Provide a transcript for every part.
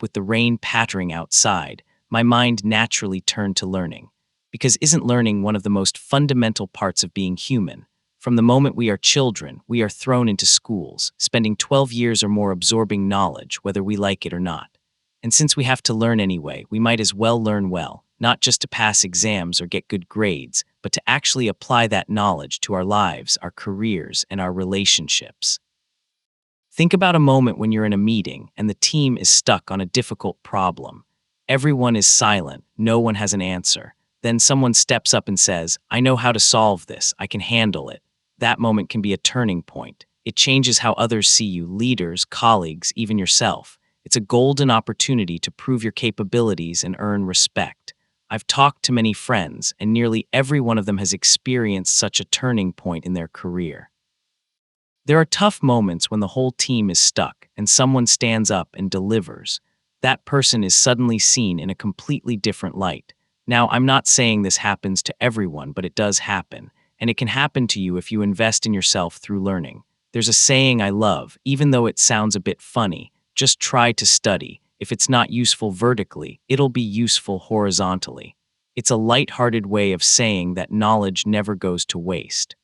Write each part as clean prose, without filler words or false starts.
With the rain pattering outside, my mind naturally turned to learning. Because isn't learning one of the most fundamental parts of being human? From the moment we are children, we are thrown into schools, spending 12 years or more absorbing knowledge, whether we like it or not. And since we have to learn anyway, we might as well learn well, not just to pass exams or get good grades, but to actually apply that knowledge to our lives, our careers, and our relationships. Think about a moment when you're in a meeting and the team is stuck on a difficult problem. Everyone is silent, no one has an answer. Then someone steps up and says, "I know how to solve this, I can handle it." That moment can be a turning point. It changes how others see you, leaders, colleagues, even yourself. It's a golden opportunity to prove your capabilities and earn respect. I've talked to many friends, and nearly every one of them has experienced such a turning point in their career. There are tough moments when the whole team is stuck and someone stands up and delivers. That person is suddenly seen in a completely different light. Now, I'm not saying this happens to everyone, but it does happen, and it can happen to you if you invest in yourself through learning. There's a saying I love, even though it sounds a bit funny: just try to study. If it's not useful vertically, it'll be useful horizontally. It's a light-hearted way of saying that knowledge never goes to waste.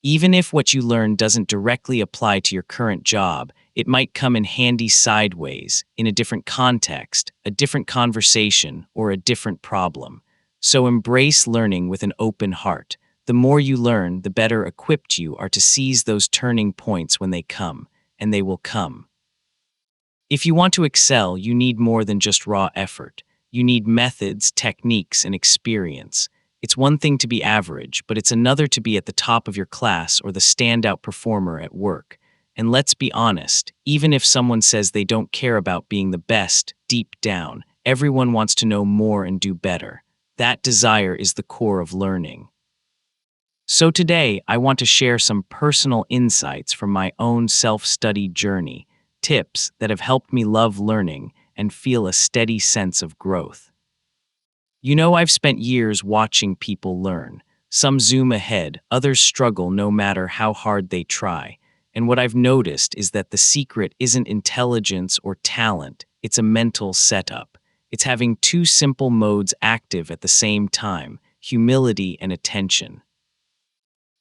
Even if what you learn doesn't directly apply to your current job, it might come in handy sideways, in a different context, a different conversation, or a different problem. So embrace learning with an open heart. The more you learn, the better equipped you are to seize those turning points when they come, and they will come. If you want to excel, you need more than just raw effort. You need methods, techniques, and experience. It's one thing to be average, but it's another to be at the top of your class or the standout performer at work. And let's be honest, even if someone says they don't care about being the best, deep down, everyone wants to know more and do better. That desire is the core of learning. So today, I want to share some personal insights from my own self-study journey, tips that have helped me love learning and feel a steady sense of growth. You know, I've spent years watching people learn. Some zoom ahead, others struggle no matter how hard they try. And what I've noticed is that the secret isn't intelligence or talent, it's a mental setup. It's having two simple modes active at the same time: humility and attention.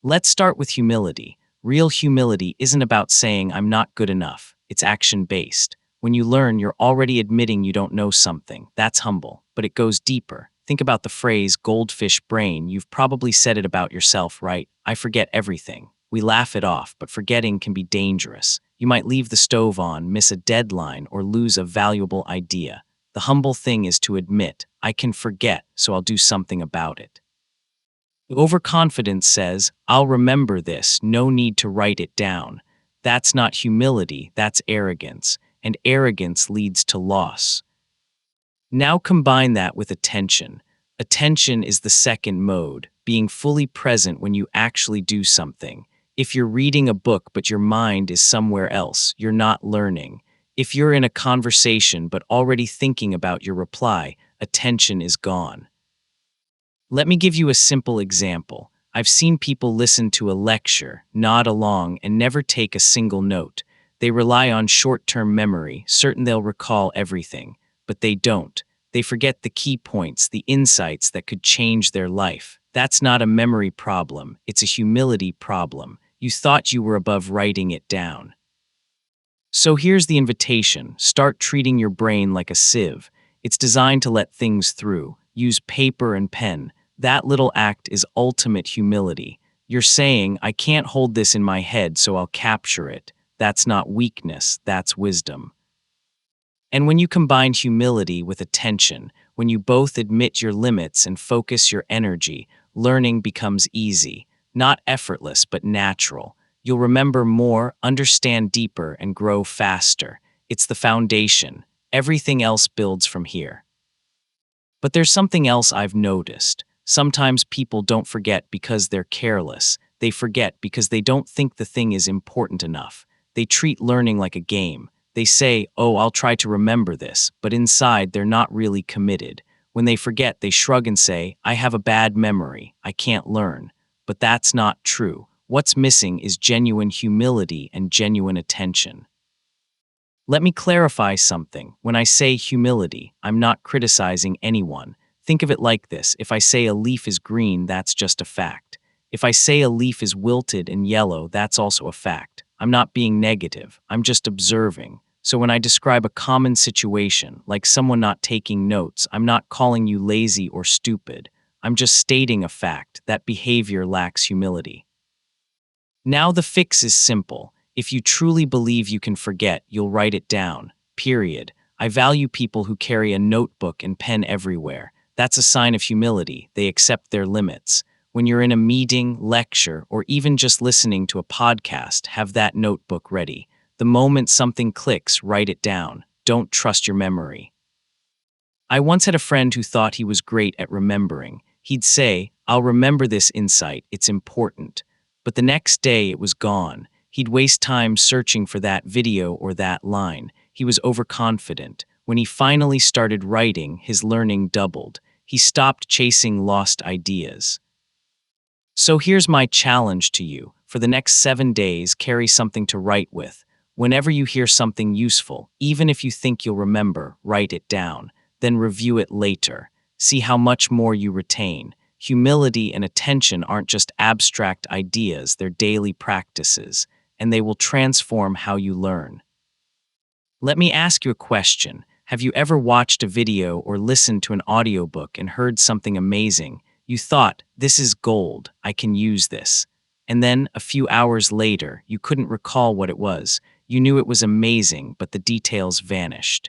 Let's start with humility. Real humility isn't about saying "I'm not good enough." It's action-based. When you learn, you're already admitting you don't know something. That's humble, but it goes deeper. Think about the phrase goldfish brain. You've probably said it about yourself, right? "I forget everything." We laugh it off, but forgetting can be dangerous. You might leave the stove on, miss a deadline, or lose a valuable idea. The humble thing is to admit, "I can forget, so I'll do something about it." Overconfidence says, "I'll remember this, no need to write it down." That's not humility, that's arrogance, and arrogance leads to loss. Now combine that with attention. Attention is the second mode, being fully present when you actually do something. If you're reading a book but your mind is somewhere else, you're not learning. If you're in a conversation but already thinking about your reply, attention is gone. Let me give you a simple example. I've seen people listen to a lecture, nod along, and never take a single note. They rely on short-term memory, certain they'll recall everything. But they don't. They forget the key points, the insights that could change their life. That's not a memory problem, it's a humility problem. You thought you were above writing it down. So here's the invitation: start treating your brain like a sieve. It's designed to let things through. Use paper and pen. That little act is ultimate humility. You're saying, "I can't hold this in my head, so I'll capture it." That's not weakness, that's wisdom. And when you combine humility with attention, when you both admit your limits and focus your energy, learning becomes easy. Not effortless, but natural. You'll remember more, understand deeper, and grow faster. It's the foundation. Everything else builds from here. But there's something else I've noticed. Sometimes people don't forget because they're careless. They forget because they don't think the thing is important enough. They treat learning like a game. They say, "Oh, I'll try to remember this," but inside they're not really committed. When they forget, they shrug and say, "I have a bad memory, I can't learn." But that's not true. What's missing is genuine humility and genuine attention. Let me clarify something. When I say humility, I'm not criticizing anyone. Think of it like this. If I say a leaf is green, that's just a fact. If I say a leaf is wilted and yellow, that's also a fact. I'm not being negative. I'm just observing. So when I describe a common situation, like someone not taking notes, I'm not calling you lazy or stupid. I'm just stating a fact. That behavior lacks humility. Now the fix is simple. If you truly believe you can forget, you'll write it down. Period. I value people who carry a notebook and pen everywhere. That's a sign of humility. They accept their limits. When you're in a meeting, lecture, or even just listening to a podcast, have that notebook ready. The moment something clicks, write it down. Don't trust your memory. I once had a friend who thought he was great at remembering. He'd say, "I'll remember this insight, it's important." But the next day it was gone. He'd waste time searching for that video or that line. He was overconfident. When he finally started writing, his learning doubled. He stopped chasing lost ideas. So here's my challenge to you. For the next 7 days, carry something to write with. Whenever you hear something useful, even if you think you'll remember, write it down. Then review it later. See how much more you retain. Humility and attention aren't just abstract ideas, they're daily practices, and they will transform how you learn. Let me ask you a question. Have you ever watched a video or listened to an audiobook and heard something amazing? You thought, "This is gold, I can use this." And then, a few hours later, you couldn't recall what it was. You knew it was amazing, but the details vanished.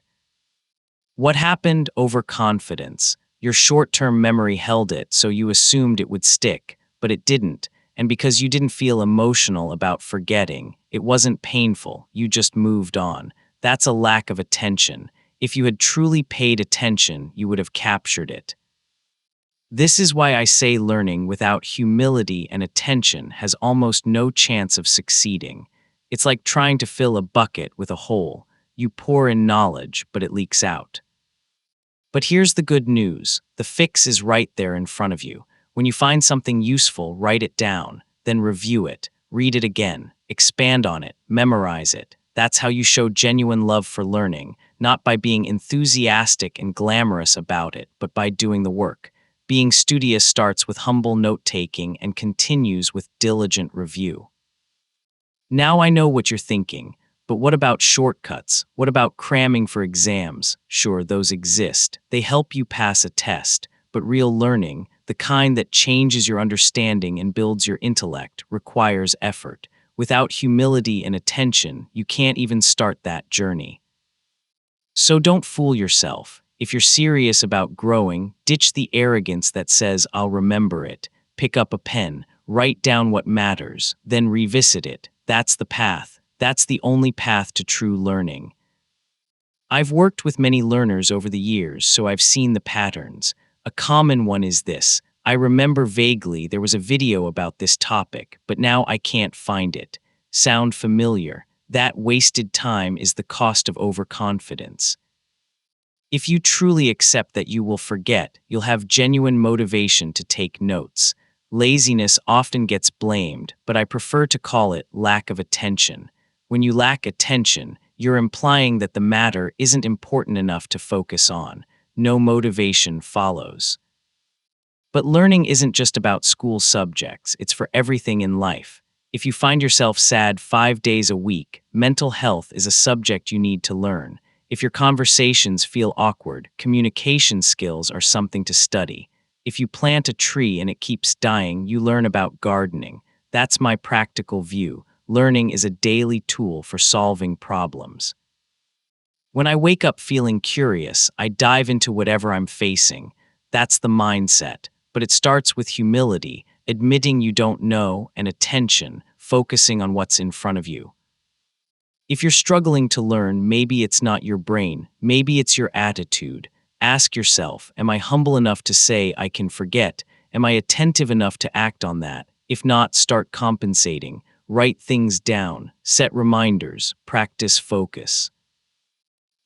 What happened? Overconfidence. Your short-term memory held it, so you assumed it would stick, but it didn't. And because you didn't feel emotional about forgetting, it wasn't painful, you just moved on. That's a lack of attention. If you had truly paid attention, you would have captured it. This is why I say learning without humility and attention has almost no chance of succeeding. It's like trying to fill a bucket with a hole. You pour in knowledge, but it leaks out. But here's the good news. The fix is right there in front of you. When you find something useful, write it down, then review it, read it again, expand on it, memorize it. That's how you show genuine love for learning, not by being enthusiastic and glamorous about it, but by doing the work. Being studious starts with humble note-taking and continues with diligent review. Now I know what you're thinking. But what about shortcuts? What about cramming for exams? Sure, those exist. They help you pass a test. But real learning, the kind that changes your understanding and builds your intellect, requires effort. Without humility and attention, you can't even start that journey. So don't fool yourself. If you're serious about growing, ditch the arrogance that says, "I'll remember it." Pick up a pen, write down what matters, then revisit it. That's the path. That's the only path to true learning. I've worked with many learners over the years, so I've seen the patterns. A common one is this: I remember vaguely there was a video about this topic, but now I can't find it. Sound familiar? That wasted time is the cost of overconfidence. If you truly accept that you will forget, you'll have genuine motivation to take notes. Laziness often gets blamed, but I prefer to call it lack of attention. When you lack attention, you're implying that the matter isn't important enough to focus on. No motivation follows. But learning isn't just about school subjects, it's for everything in life. If you find yourself sad 5 days a week, mental health is a subject you need to learn. If your conversations feel awkward, communication skills are something to study. If you plant a tree and it keeps dying, you learn about gardening. That's my practical view. Learning is a daily tool for solving problems. When I wake up feeling curious, I dive into whatever I'm facing. That's the mindset. But it starts with humility, admitting you don't know, and attention, focusing on what's in front of you. If you're struggling to learn, maybe it's not your brain, maybe it's your attitude. Ask yourself, am I humble enough to say I can forget? Am I attentive enough to act on that? If not, start compensating. Write things down, set reminders, practice focus.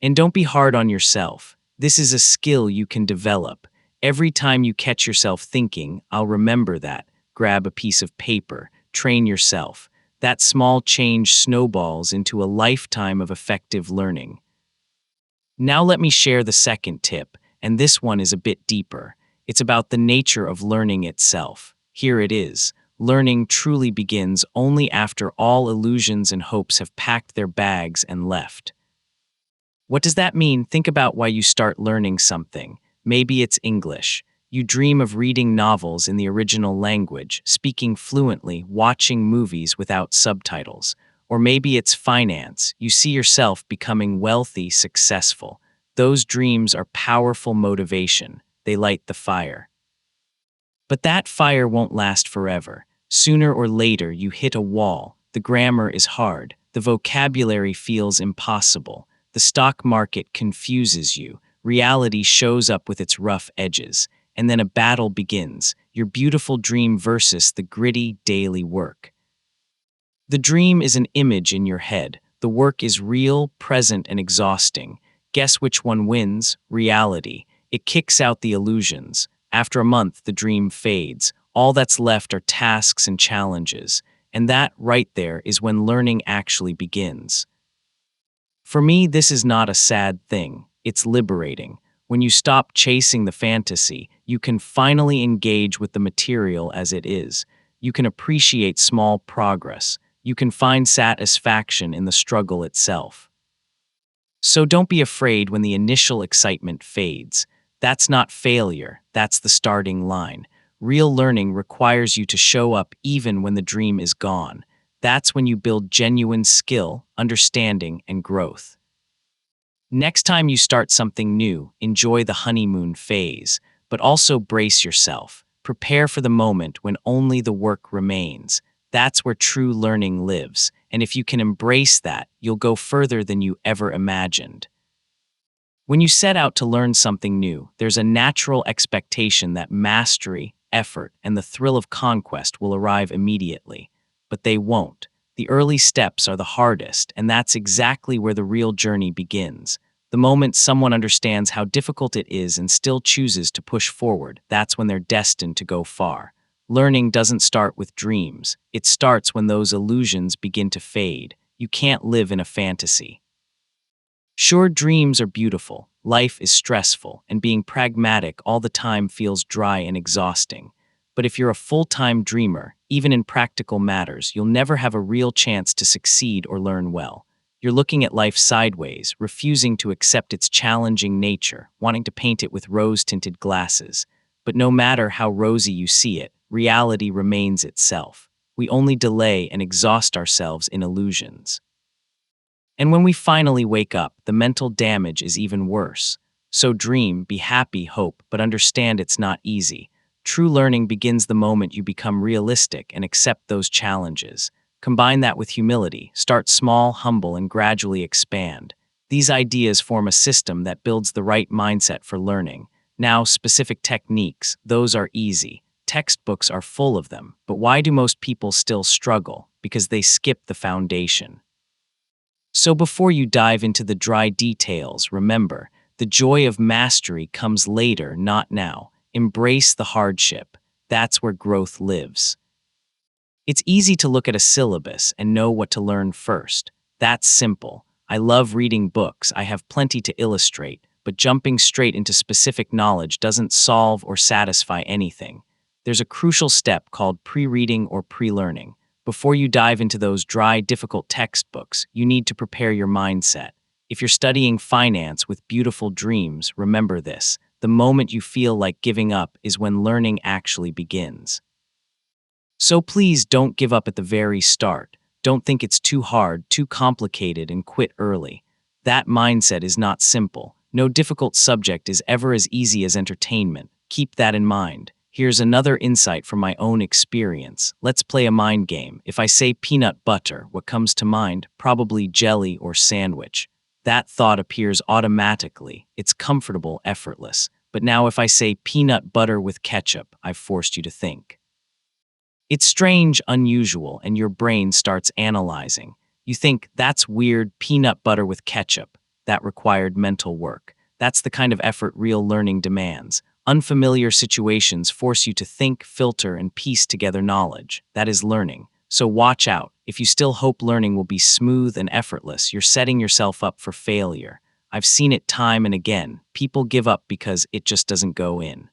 And don't be hard on yourself. This is a skill you can develop. Every time you catch yourself thinking, "I'll remember that," grab a piece of paper, train yourself. That small change snowballs into a lifetime of effective learning. Now let me share the second tip, and this one is a bit deeper. It's about the nature of learning itself. Here it is. Learning truly begins only after all illusions and hopes have packed their bags and left. What does that mean? Think about why you start learning something. Maybe it's English. You dream of reading novels in the original language, speaking fluently, watching movies without subtitles. Or maybe it's finance. You see yourself becoming wealthy, successful. Those dreams are powerful motivation. They light the fire. But that fire won't last forever. Sooner or later, you hit a wall. The grammar is hard. The vocabulary feels impossible. The stock market confuses you. Reality shows up with its rough edges. And then a battle begins, your beautiful dream versus the gritty daily work. The dream is an image in your head. The work is real, present, and exhausting. Guess which one wins? Reality. It kicks out the illusions. After a month, the dream fades. All that's left are tasks and challenges. And that, right there, is when learning actually begins. For me, this is not a sad thing. It's liberating. When you stop chasing the fantasy, you can finally engage with the material as it is. You can appreciate small progress. You can find satisfaction in the struggle itself. So don't be afraid when the initial excitement fades. That's not failure, that's the starting line. Real learning requires you to show up even when the dream is gone. That's when you build genuine skill, understanding, and growth. Next time you start something new, enjoy the honeymoon phase, but also brace yourself. Prepare for the moment when only the work remains. That's where true learning lives, and if you can embrace that, you'll go further than you ever imagined. When you set out to learn something new, there's a natural expectation that mastery, effort, and the thrill of conquest will arrive immediately. But they won't. The early steps are the hardest, and that's exactly where the real journey begins. The moment someone understands how difficult it is and still chooses to push forward, that's when they're destined to go far. Learning doesn't start with dreams. It starts when those illusions begin to fade. You can't live in a fantasy. Sure, dreams are beautiful, life is stressful, and being pragmatic all the time feels dry and exhausting. But if you're a full-time dreamer, even in practical matters, you'll never have a real chance to succeed or learn well. You're looking at life sideways, refusing to accept its challenging nature, wanting to paint it with rose-tinted glasses. But no matter how rosy you see it, reality remains itself. We only delay and exhaust ourselves in illusions. And when we finally wake up, the mental damage is even worse. So dream, be happy, hope, but understand it's not easy. True learning begins the moment you become realistic and accept those challenges. Combine that with humility, start small, humble, and gradually expand. These ideas form a system that builds the right mindset for learning. Now, specific techniques, those are easy. Textbooks are full of them, but why do most people still struggle? Because they skip the foundation. So before you dive into the dry details, remember, the joy of mastery comes later, not now. Embrace the hardship. That's where growth lives. It's easy to look at a syllabus and know what to learn first. That's simple. I love reading books, I have plenty to illustrate, but jumping straight into specific knowledge doesn't solve or satisfy anything. There's a crucial step called pre-reading or pre-learning. Before you dive into those dry, difficult textbooks, you need to prepare your mindset. If you're studying finance with beautiful dreams, remember this. The moment you feel like giving up is when learning actually begins. So please don't give up at the very start. Don't think it's too hard, too complicated, and quit early. That mindset is not simple. No difficult subject is ever as easy as entertainment. Keep that in mind. Here's another insight from my own experience. Let's play a mind game. If I say peanut butter, what comes to mind? Probably jelly or sandwich. That thought appears automatically. It's comfortable, effortless. But now if I say peanut butter with ketchup, I've forced you to think. It's strange, unusual, and your brain starts analyzing. You think, that's weird, peanut butter with ketchup. That required mental work. That's the kind of effort real learning demands. Unfamiliar situations force you to think, filter, and piece together knowledge. That is learning. So watch out. If you still hope learning will be smooth and effortless, you're setting yourself up for failure. I've seen it time and again. People give up because it just doesn't go in.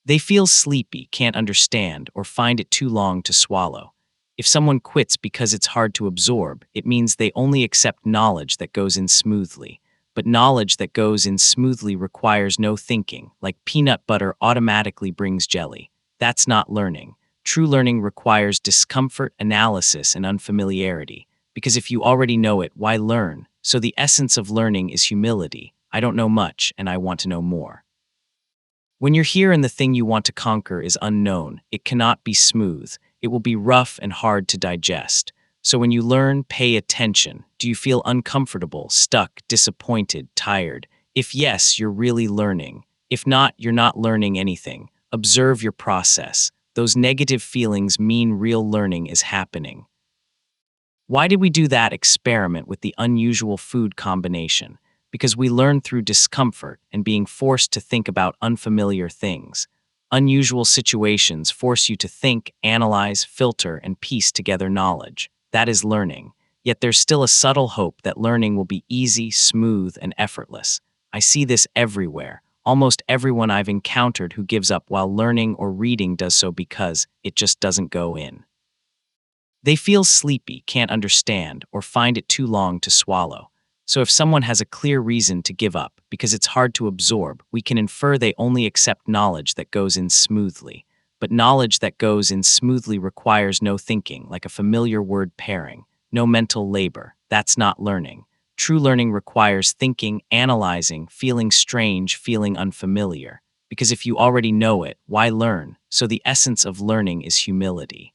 They feel sleepy, can't understand, or find it too long to swallow. If someone quits because it's hard to absorb, it means they only accept knowledge that goes in smoothly. But knowledge that goes in smoothly requires no thinking, like peanut butter automatically brings jelly. That's not learning. True learning requires discomfort, analysis, and unfamiliarity. Because if you already know it, why learn? So the essence of learning is humility. I don't know much, and I want to know more. When you're here and the thing you want to conquer is unknown, it cannot be smooth. It will be rough and hard to digest. So when you learn, pay attention. Do you feel uncomfortable, stuck, disappointed, tired? If yes, you're really learning. If not, you're not learning anything. Observe your process. Those negative feelings mean real learning is happening. Why did we do that experiment with the unusual food combination? Because we learn through discomfort and being forced to think about unfamiliar things. Unusual situations force you to think, analyze, filter, and piece together knowledge. That is learning. Yet there's still a subtle hope that learning will be easy, smooth, and effortless. I see this everywhere. Almost everyone I've encountered who gives up while learning or reading does so because it just doesn't go in. They feel sleepy, can't understand, or find it too long to swallow. So if someone has a clear reason to give up because it's hard to absorb, we can infer they only accept knowledge that goes in smoothly. But knowledge that goes in smoothly requires no thinking, like a familiar word pairing, no mental labor. That's not learning. True learning requires thinking, analyzing, feeling strange, feeling unfamiliar. Because if you already know it, why learn? So the essence of learning is humility.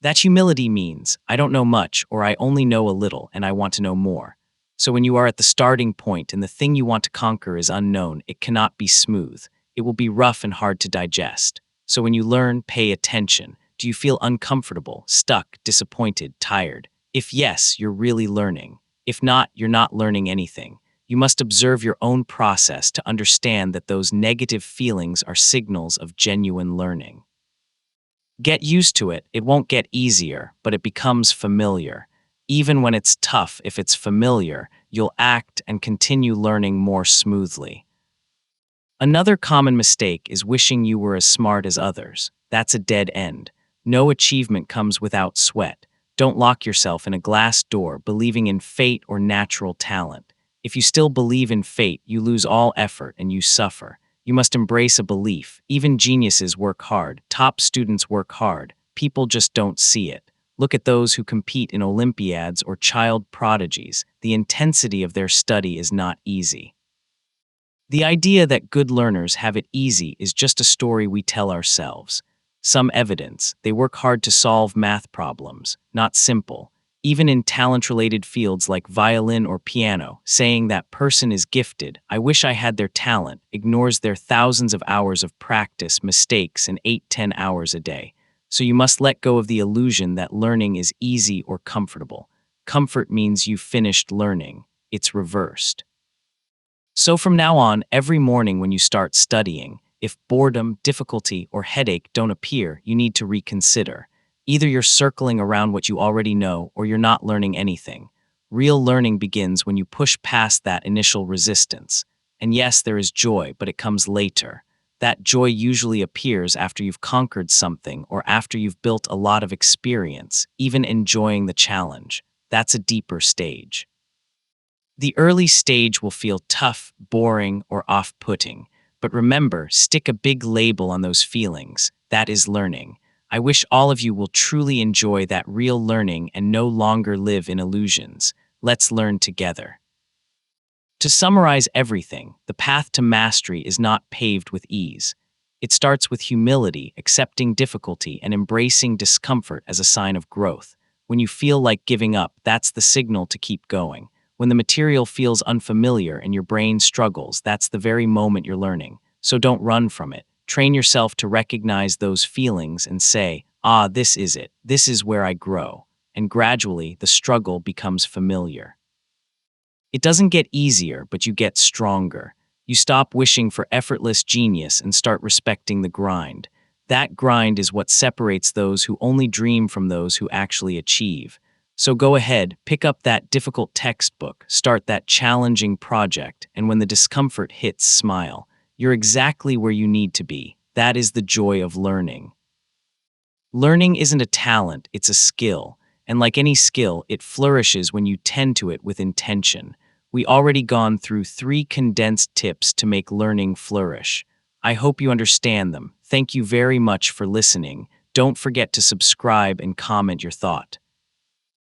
That humility means, I don't know much, or I only know a little and I want to know more. So when you are at the starting point and the thing you want to conquer is unknown, it cannot be smooth. It will be rough and hard to digest. So when you learn, pay attention. Do you feel uncomfortable, stuck, disappointed, tired? If yes, you're really learning. If not, you're not learning anything. You must observe your own process to understand that those negative feelings are signals of genuine learning. Get used to it. It won't get easier, but it becomes familiar. Even when it's tough, if it's familiar, you'll act and continue learning more smoothly. Another common mistake is wishing you were as smart as others. That's a dead end. No achievement comes without sweat. Don't lock yourself in a glass door believing in fate or natural talent. If you still believe in fate, you lose all effort and you suffer. You must embrace a belief. Even geniuses work hard. Top students work hard. People just don't see it. Look at those who compete in Olympiads or child prodigies. The intensity of their study is not easy. The idea that good learners have it easy is just a story we tell ourselves. Some evidence, they work hard to solve math problems, not simple. Even in talent-related fields like violin or piano, saying that person is gifted, I wish I had their talent, ignores their thousands of hours of practice, mistakes, and 8-10 hours a day. So you must let go of the illusion that learning is easy or comfortable. Comfort means you've finished learning. It's reversed. So from now on, every morning when you start studying, if boredom, difficulty, or headache don't appear, you need to reconsider. Either you're circling around what you already know or you're not learning anything. Real learning begins when you push past that initial resistance. And yes, there is joy, but it comes later. That joy usually appears after you've conquered something or after you've built a lot of experience, even enjoying the challenge. That's a deeper stage. The early stage will feel tough, boring, or off-putting. But remember, stick a big label on those feelings. That is learning. I wish all of you will truly enjoy that real learning and no longer live in illusions. Let's learn together. To summarize everything, the path to mastery is not paved with ease. It starts with humility, accepting difficulty, and embracing discomfort as a sign of growth. When you feel like giving up, that's the signal to keep going. When the material feels unfamiliar and your brain struggles, that's the very moment you're learning. So don't run from it. Train yourself to recognize those feelings and say, this is it. This is where I grow. And gradually, the struggle becomes familiar. It doesn't get easier, but you get stronger. You stop wishing for effortless genius and start respecting the grind. That grind is what separates those who only dream from those who actually achieve. So go ahead, pick up that difficult textbook, start that challenging project, and when the discomfort hits, smile. You're exactly where you need to be. That is the joy of learning. Learning isn't a talent, it's a skill. And like any skill, it flourishes when you tend to it with intention. We already gone through 3 condensed tips to make learning flourish. I hope you understand them. Thank you very much for listening. Don't forget to subscribe and comment your thought.